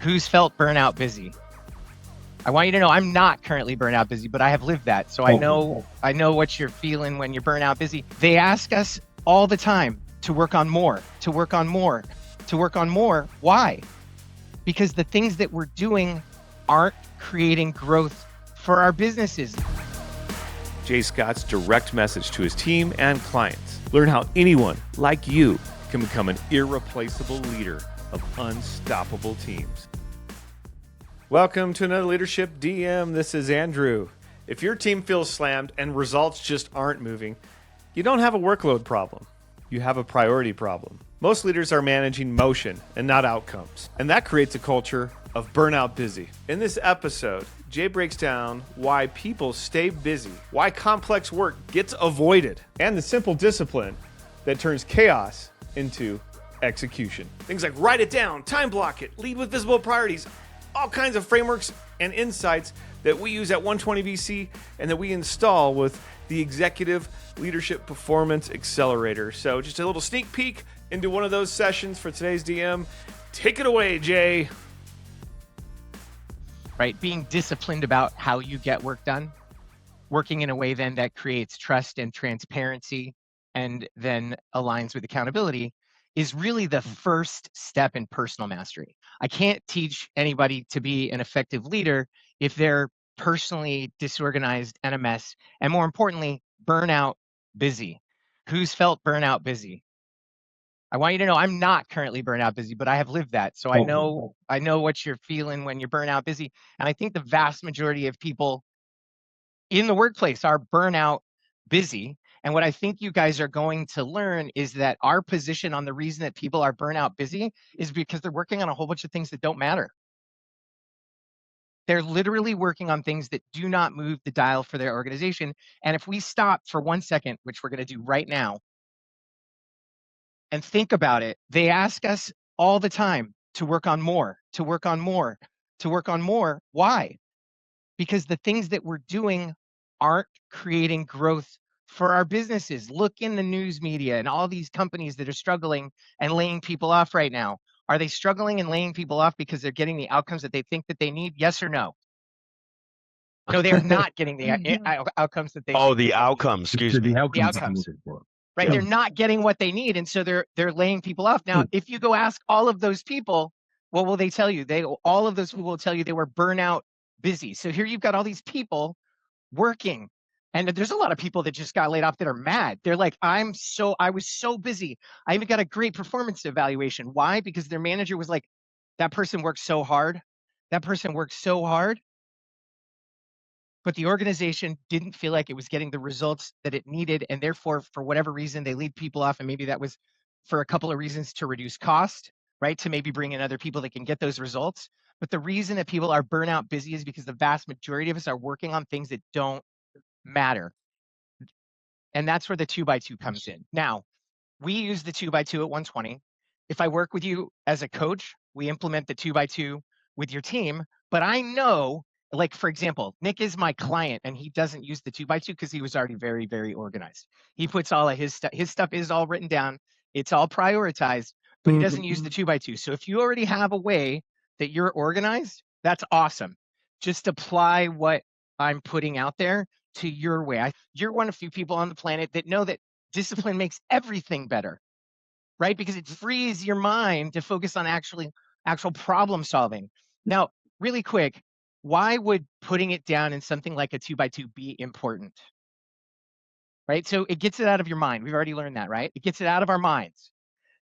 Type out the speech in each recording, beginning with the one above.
Who's felt burnout busy? I want you to know I'm not currently burnout busy, but I have lived that. So I know what you're feeling when you're burnout busy. They ask us all the time to work on more, to work on more, to work on more. Why? Because the things that we're doing aren't creating growth for our businesses. Jay Scott's direct message to his team and clients. Learn how anyone like you can become an irreplaceable leader of unstoppable teams. Welcome to another Leadership DM. This is Andrew. If your team feels slammed and results just aren't moving, you don't have a workload problem. You have a priority problem. Most leaders are managing motion and not outcomes, and that creates a culture of burnout busy. In this episode, Jay breaks down why people stay busy, why complex work gets avoided, and the simple discipline that turns chaos into execution. Things like write it down, time block it, lead with visible priorities, all kinds of frameworks and insights that we use at 120 VC and that we install with the Executive Leadership Performance Accelerator. So just a little sneak peek into one of those sessions for today's DM. Take it away, Jay. Right? Being disciplined about how you get work done, working in a way then that creates trust and transparency and then aligns with accountability is really the first step in personal mastery. I can't teach anybody to be an effective leader if they're personally disorganized and a mess, and more importantly, burnout busy. Who's felt burnout busy? I want you to know I'm not currently burnout busy, but I have lived that. So I know what you're feeling when you're burnout busy. And I think the vast majority of people in the workplace are burnout busy. And what I think you guys are going to learn is that our position on the reason that people are burnout busy is because they're working on a whole bunch of things that don't matter. They're literally working on things that do not move the dial for their organization. And if we stop for 1 second, which we're going to do right now, and think about it, they ask us all the time to work on more, to work on more, to work on more. Why? Because the things that we're doing aren't creating growth for our businesses. Look in the news media and all these companies that are struggling and laying people off right now. Are they struggling and laying people off because they're getting the outcomes that they think that they need? Yes or no? No, they're not getting the outcomes that they Oh, think the that they outcomes, excuse me. need. The outcomes. Right? They're not getting what they need, and so they're laying people off. Now, if you go ask all of those people, what will they tell you? All of those people will tell you they were burnout busy. So here you've got all these people working, and there's a lot of people that just got laid off that are mad. They're like, I was so busy. I even got a great performance evaluation. Why? Because their manager was like, that person worked so hard. That person worked so hard. But the organization didn't feel like it was getting the results that it needed. And therefore, for whatever reason, they lead people off. And maybe that was for a couple of reasons to reduce cost, right? To maybe bring in other people that can get those results. But the reason that people are burnout busy is because the vast majority of us are working on things that don't matter. And that's where the 2x2 comes in. Now, we use the 2x2 at 120. If I work with you as a coach, we implement the 2x2 with your team. But I know, like, for example, Nick is my client and he doesn't use the 2x2 because he was already very, very organized. He puts all of his stuff, is all written down, it's all prioritized, but he doesn't use the 2x2. So if you already have a way that you're organized, that's awesome. Just apply what I'm putting out there to your way. You're one of few people on the planet that know that discipline makes everything better, right? Because it frees your mind to focus on actual problem solving. Now, really quick, why would putting it down in something like a 2x2 be important? Right? So it gets it out of your mind. We've already learned that, right? It gets it out of our minds.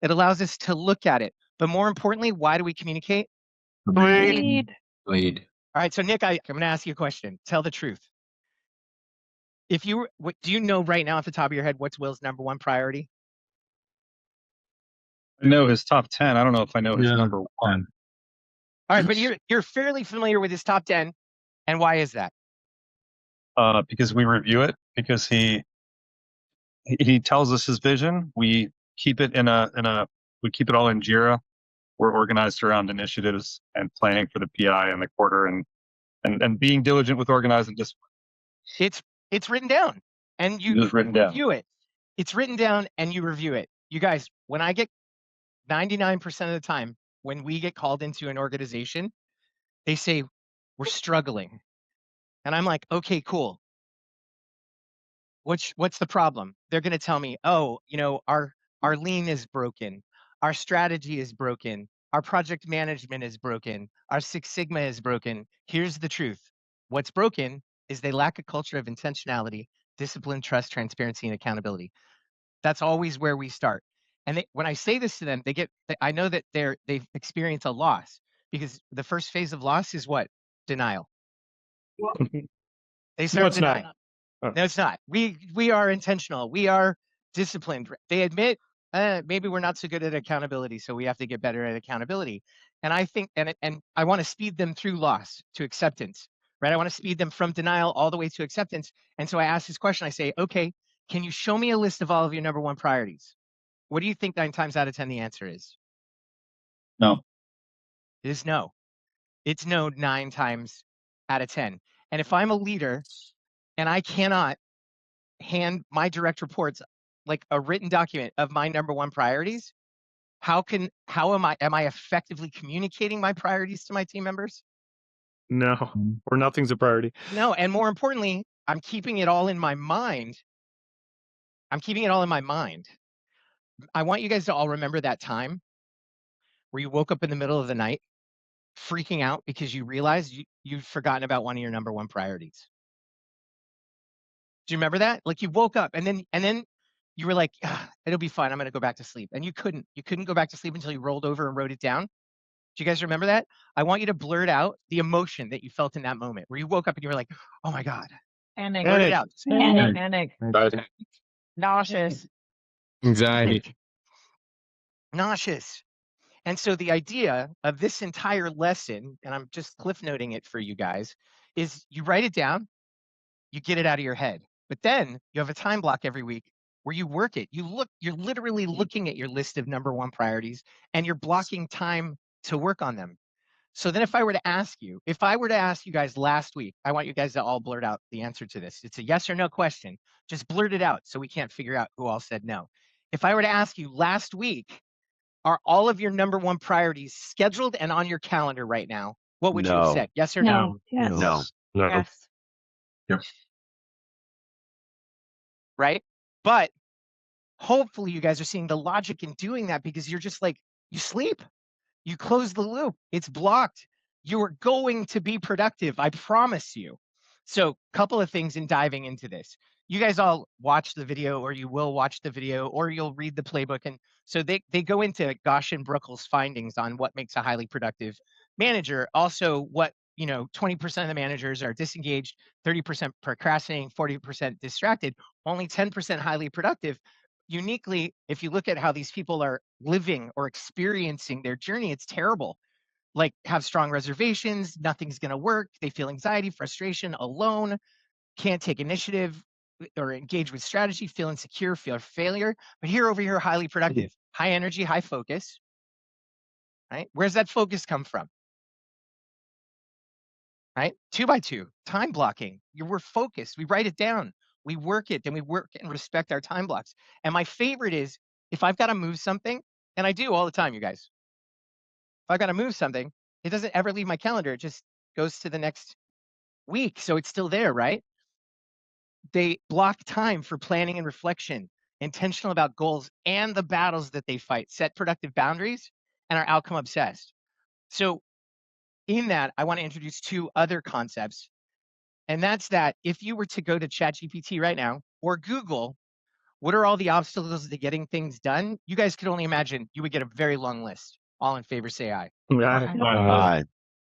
It allows us to look at it. But more importantly, why do we communicate? Lead. All right, so Nick, I'm going to ask you a question. Tell the truth. Do you know right now off the top of your head what's Will's number one priority? I know his top 10. I don't know if I know his number one. All right, but you're fairly familiar with his top 10, and why is that? Because we review it. Because he tells us his vision. We keep it we keep it all in Jira. We're organized around initiatives and planning for the PI and the quarter, and being diligent with organizing and discipline. It's written down, and you review it. It's written down, and you review it. You guys, when I get 99% of the time, when we get called into an organization, they say, we're struggling. And I'm like, okay, cool. What's the problem? They're going to tell me, oh, our lean is broken. Our strategy is broken. Our project management is broken. Our Six Sigma is broken. Here's the truth. What's broken is they lack a culture of intentionality, discipline, trust, transparency, and accountability. That's always where we start. And when I say this to them, I know that they've experienced a loss, because the first phase of loss is what? Denial. They start denying. No, it's not. We are intentional. We are disciplined. They admit maybe we're not so good at accountability, so we have to get better at accountability. And I think, and I want to speed them through loss to acceptance, right? I want to speed them from denial all the way to acceptance. And so I ask this question. I say, okay, can you show me a list of all of your number one priorities? What do you think 9 times out of 10 the answer is? No. It is no. It's no 9 times out of 10. And if I'm a leader and I cannot hand my direct reports like a written document of my number one priorities, how am I effectively communicating my priorities to my team members? No, or nothing's a priority. No, and more importantly, I'm keeping it all in my mind. I want you guys to all remember that time where you woke up in the middle of the night freaking out because you realized you'd forgotten about one of your number one priorities. Do you remember that? Like, you woke up and then you were like, it'll be fine. I'm going to go back to sleep. And you couldn't go back to sleep until you rolled over and wrote it down. Do you guys remember that? I want you to blurt out the emotion that you felt in that moment where you woke up and you were like, oh my God. Panic. Blurt it out. Panic. Anxiety. Nauseous. Anxiety. Nauseous. And so the idea of this entire lesson, and I'm just cliff noting it for you guys, is you write it down, you get it out of your head. But then you have a time block every week where you work it. You're literally looking at your list of number one priorities and you're blocking time to work on them. So then if I were to ask you guys last week, I want you guys to all blurt out the answer to this. It's a yes or no question. Just blurt it out so we can't figure out who all said no. If I were to ask you last week, are all of your number one priorities scheduled and on your calendar right now? What would you have said? Yes or no? Yes. No. Yes. Yep. Right? But hopefully you guys are seeing the logic in doing that, because you're just like, you sleep, you close the loop, it's blocked. You are going to be productive, I promise you. So, couple of things in diving into this. You guys all watch the video, or you will watch the video, or you'll read the playbook. And so they go into Gosh and Bruckel's findings on what makes a highly productive manager. Also, what 20% of the managers are disengaged, 30% procrastinating, 40% distracted, only 10% highly productive. Uniquely, if you look at how these people are living or experiencing their journey, it's terrible. Like, have strong reservations, nothing's going to work. They feel anxiety, frustration, alone, can't take initiative or engage with strategy, feel insecure, feel failure. But over here, highly productive, high energy, high focus, right? Where's that focus come from? Right? 2 by 2, time blocking. We're focused. We write it down. We work it, then we work and respect our time blocks. And my favorite is, if I've got to move something, and I do all the time, you guys. If I've got to move something, it doesn't ever leave my calendar. It just goes to the next week. So it's still there, right? They block time for planning and reflection, intentional about goals and the battles that they fight, set productive boundaries, and are outcome obsessed. So in that, I want to introduce 2 other concepts. And that's that if you were to go to ChatGPT right now or Google, what are all the obstacles to getting things done? You guys could only imagine you would get a very long list. All in favor, say aye. Aye.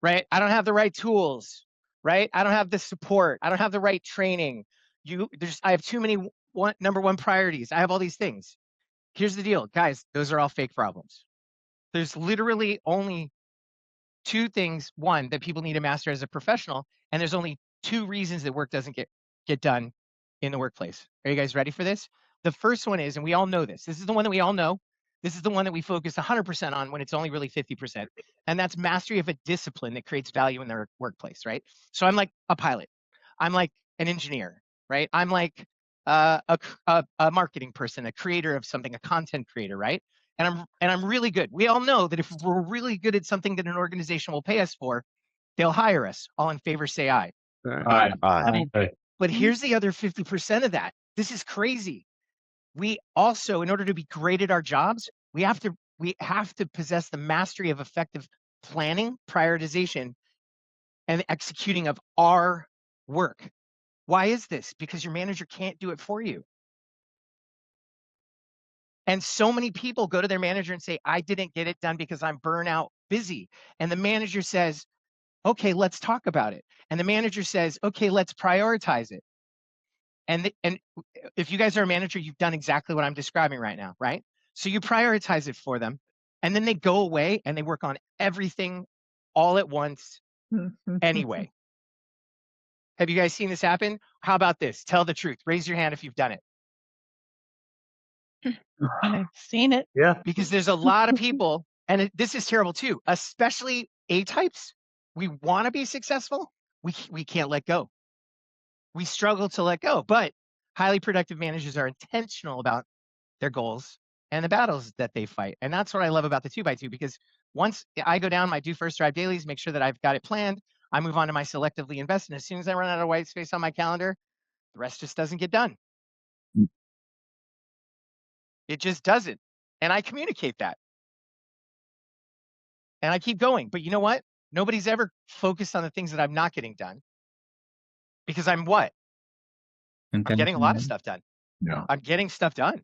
Right? I don't have the right tools, right? I don't have the support. I don't have the right training. I have too many number one priorities. I have all these things. Here's the deal, guys. Those are all fake problems. There's literally only 2 things. One, that people need to master as a professional, and there's only 2 reasons that work doesn't get done in the workplace. Are you guys ready for this? The first one is, and we all know this. This is the one that we all know. This is the one that we focus 100% on when it's only really 50%. And that's mastery of a discipline that creates value in their workplace, right? So I'm like a pilot. I'm like an engineer, right? I'm like a marketing person, a creator of something, a content creator, right? and I'm really good. We all know that if we're really good at something that an organization will pay us for, they'll hire us. All in favor, say aye. Aye. Aye. But here's the other 50% of that. This is crazy. We also, in order to be great at our jobs, we have to possess the mastery of effective planning, prioritization, and executing of our work. Why is this? Because your manager can't do it for you. And so many people go to their manager and say, I didn't get it done because I'm burnout busy. And the manager says, okay, let's talk about it. And the manager says, okay, let's prioritize it. And if you guys are a manager, you've done exactly what I'm describing right now, right? So you prioritize it for them, and then they go away and they work on everything all at once anyway. Have you guys seen this happen? How about this? Tell the truth. Raise your hand if you've done it. I've seen it. Yeah. Because there's a lot of people, and this is terrible too, especially A-types. We want to be successful. We can't let go. We struggle to let go, but highly productive managers are intentional about their goals and the battles that they fight. And that's what I love about the 2x2, because once I go down my do first drive dailies, make sure that I've got it planned, I move on to my selectively invest. And as soon as I run out of white space on my calendar, the rest just doesn't get done. It just doesn't. And I communicate that. And I keep going. But you know what? Nobody's ever focused on the things that I'm not getting done. Because I'm what? I'm getting a lot of stuff done. Yeah. I'm getting stuff done.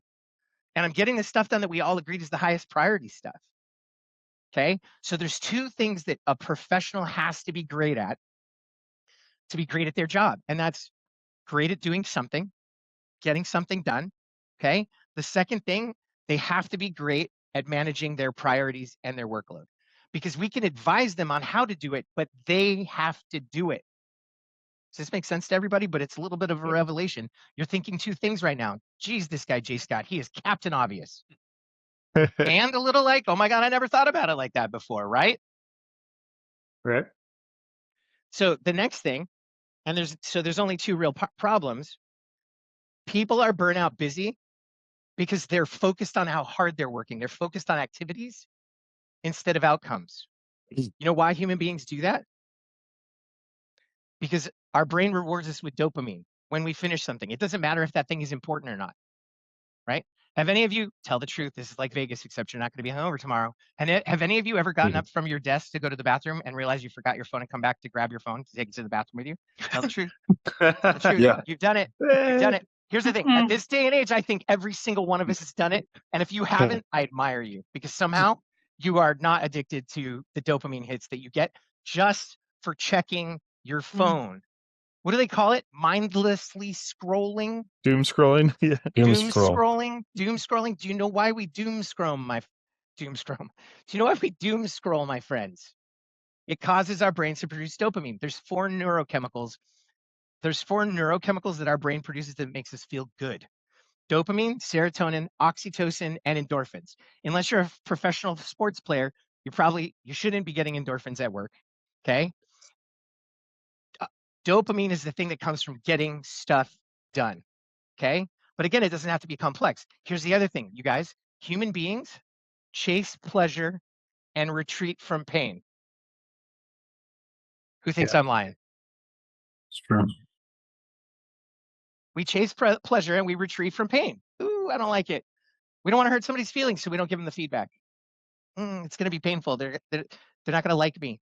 And I'm getting the stuff done that we all agreed is the highest priority stuff. Okay? So there's two things that a professional has to be great at to be great at their job. And that's great at doing something, getting something done. Okay? The second thing, they have to be great at managing their priorities and their workload. Because we can advise them on how to do it, but they have to do it. Does this make sense to everybody? But it's a little bit of a revelation. You're thinking two things right now. Geez, this guy, Jay Scott, he is Captain Obvious. And a little like, oh my God, I never thought about it like that before, right? Right. So the next thing, and there's only two real problems. People are burnout busy because they're focused on how hard they're working. They're focused on activities instead of outcomes. You know why human beings do that? Because our brain rewards us with dopamine when we finish something. It doesn't matter if that thing is important or not, right? Have any of you, tell the truth, this is like Vegas, except you're not going to be hungover tomorrow. And have any of you ever gotten up from your desk to go to the bathroom and realize you forgot your phone and come back to grab your phone to take it to the bathroom with you? Tell the truth. Tell the truth. Yeah. You've done it. You've done it. Here's the thing. At this day and age, I think every single one of us has done it. And if you haven't, I admire you, because somehow you are not addicted to the dopamine hits that you get just for checking your phone. What do they call it? Mindlessly scrolling? Doom scrolling. Yeah. Doom scrolling. Doom scrolling. Do you know why we doom scroll, Do you know why we doom scroll, my friends? It causes our brains to produce dopamine. There's four neurochemicals that our brain produces that makes us feel good. Dopamine, serotonin, oxytocin, and endorphins. Unless you're a professional sports player, you shouldn't be getting endorphins at work. Okay? Dopamine is the thing that comes from getting stuff done. Okay? But again, it doesn't have to be complex. Here's the other thing, you guys. Human beings chase pleasure and retreat from pain. Who thinks I'm lying? It's true. We chase pleasure and we retreat from pain. Ooh, I don't like it. We don't want to hurt somebody's feelings, so we don't give them the feedback. It's going to be painful. They're not going to like me.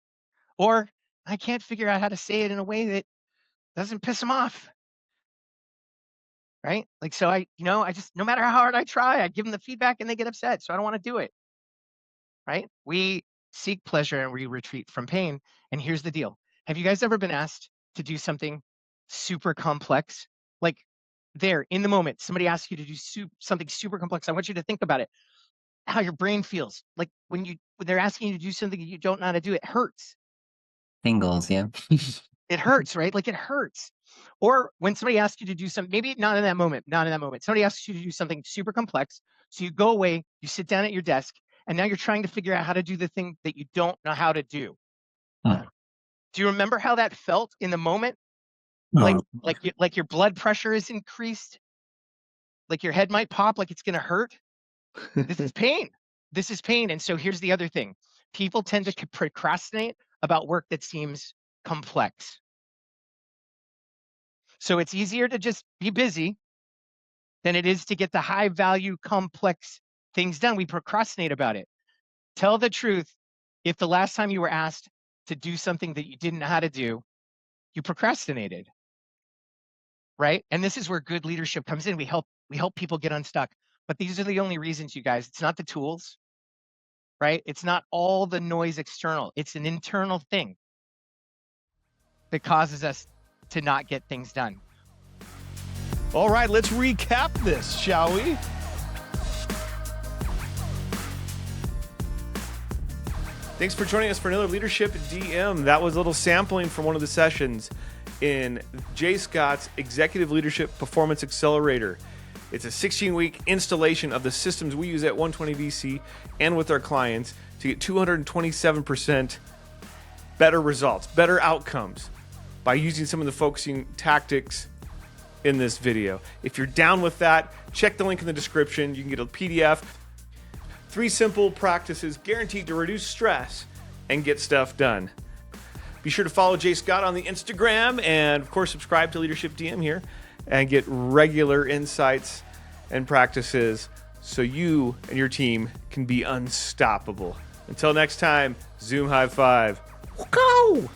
Or I can't figure out how to say it in a way that doesn't piss them off. Right? Like, so I just, no matter how hard I try, I give them the feedback and they get upset. So I don't want to do it. Right? We seek pleasure and we retreat from pain. And here's the deal. Have you guys ever been asked to do something super complex? Like there in the moment, somebody asks you to do something super complex. I want you to think about it, how your brain feels. Like when they're asking you to do something you don't know how to do, it hurts. Tingles, yeah. It hurts, right? Like it hurts. Or when somebody asks you to do something, maybe not in that moment. Somebody asks you to do something super complex. So you go away, you sit down at your desk, and now you're trying to figure out how to do the thing that you don't know how to do. Do you remember how that felt in the moment? Like your blood pressure is increased, like your head might pop, like it's going to hurt. This is pain. this is pain. And so here's the other thing. People tend to procrastinate about work that seems complex. So it's easier to just be busy than it is to get the high value, complex things done. We procrastinate about it. Tell the truth. If the last time you were asked to do something that you didn't know how to do, you procrastinated, right? And this is where good leadership comes in. We help people get unstuck. But these are the only reasons, you guys. It's not the tools, right? It's not all the noise external. It's an internal thing that causes us to not get things done. All right, let's recap this, shall we? Thanks for joining us for another Leadership DM. That was a little sampling from one of the sessions in Jay Scott's Executive Leadership Performance Accelerator. It's a 16-week installation of the systems we use at 120VC and with our clients to get 227% better results, better outcomes by using some of the focusing tactics in this video. If you're down with that, check the link in the description. You can get a PDF. 3 simple practices guaranteed to reduce stress and get stuff done. Be sure to follow Jay Scott on the Instagram and, of course, subscribe to Leadership DM here and get regular insights and practices so you and your team can be unstoppable. Until next time, Zoom high five. Go!